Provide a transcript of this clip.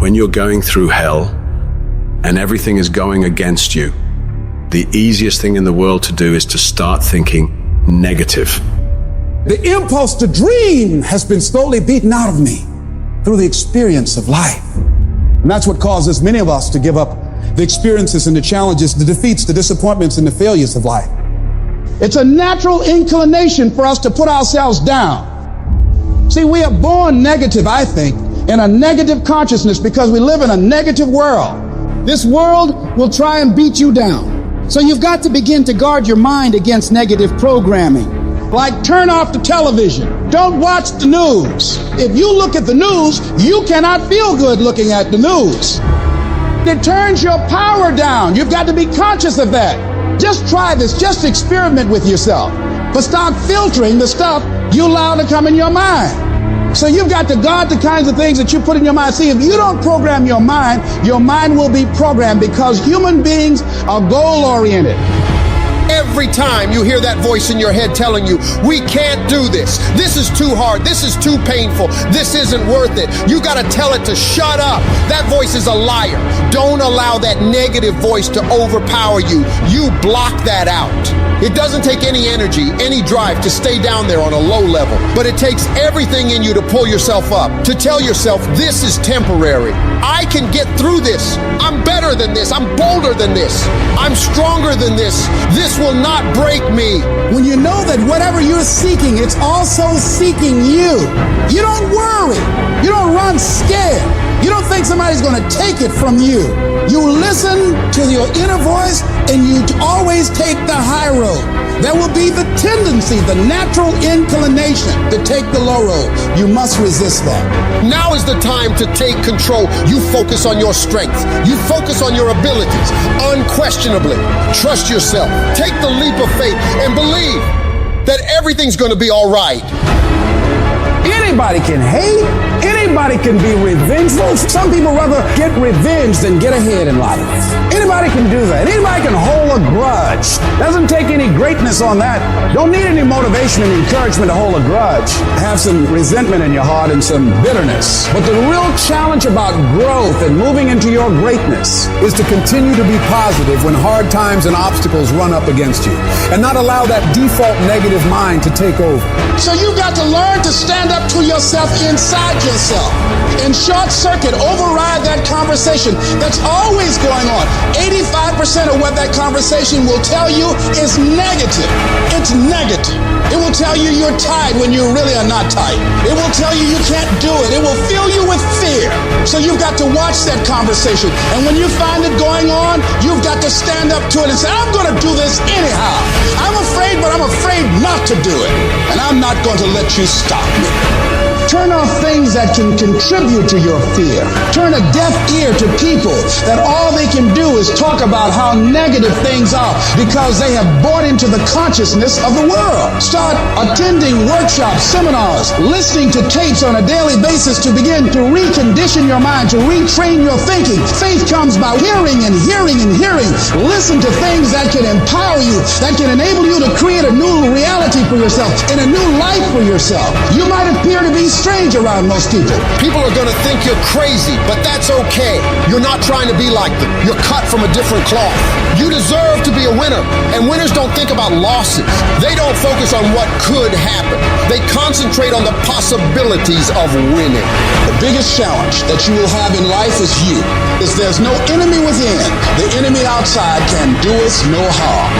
When you're going through hell and everything is going against you, the easiest thing in the world to do is to start thinking negative. The impulse to dream has been slowly beaten out of me through the experience of life. And that's what causes many of us to give up the experiences and the challenges, the defeats, the disappointments, and the failures of life. It's a natural inclination for us to put ourselves down. See, we are born negative, I think, in a negative consciousness because we live in a negative world. This world will try and beat you down. So you've got to begin to guard your mind against negative programming. Like turn off the television. Don't watch the news. If you look at the news, you cannot feel good looking at the news. It turns your power down. You've got to be conscious of that. Just try this. Just experiment with yourself. But start filtering the stuff you allow to come in your mind. So you've got to guard the kinds of things that you put in your mind. See, if you don't program your mind will be programmed because human beings are goal-oriented. Every time you hear that voice in your head telling you, we can't do this. This is too hard. This is too painful. This isn't worth it. You got to tell it to shut up. That voice is a liar. Don't allow that negative voice to overpower you. You block that out. It doesn't take any energy, any drive to stay down there on a low level, but it takes everything in you to pull yourself up, to tell yourself this is temporary. I can get through this. I'm better than this. I'm bolder than this. I'm stronger than this. This will not break me. When you know that whatever you're seeking, it's also seeking you. You don't worry. You don't run scared. You don't think somebody's going to take it from you. You listen to your inner voice and you always take the high road. There will be the tendency, the natural inclination to take the low road. You must resist that. Now is the time to take control. You focus on your strength. You focus on your abilities. Unquestionably, trust yourself. Take the leap of faith and believe that everything's going to be all right. Anybody can hate. Anybody can be revengeful. Some people rather get revenge than get ahead in life. Anybody can do that. Anybody can hold a grudge. Doesn't take any greatness on that. Don't need any motivation and encouragement to hold a grudge. Have some resentment in your heart and some bitterness. But the real challenge about growth and moving into your greatness is to continue to be positive when hard times and obstacles run up against you and not allow that default negative mind to take over. So you've got to learn to stand up to yourself inside yourself and short circuit, override that conversation that's always going on. 85% of what that conversation will tell you is negative. It's negative. It will tell you you're tired when you really are not tired. It will tell you you can't do it. It will fill you with fear. So you've got to watch that conversation. And when you find it going on, you've got to stand up to it and say, I'm going to do this anyhow. I'm afraid, but I'm afraid not to do it. And I'm not going to let you stop me. Turn off things that can contribute to your fear. Turn a deaf ear to people that all they can do is talk about how negative things are because they have bought into the consciousness of the world. Start attending workshops, seminars, listening to tapes on a daily basis to begin to recondition your mind, to retrain your thinking. Faith comes by hearing and hearing and hearing. Listen to things that can empower you, that can enable you to create a new reality for yourself and a new life for yourself. You might appear to be strange around most people. People are going to think you're crazy, but that's okay. You're not trying to be like them. You're cut from a different cloth. You deserve to be a winner. And winners don't think about losses. They don't focus on what could happen. They concentrate on the possibilities of winning. The biggest challenge that you will have in life is you. Is there's no enemy within. The enemy outside can do us no harm.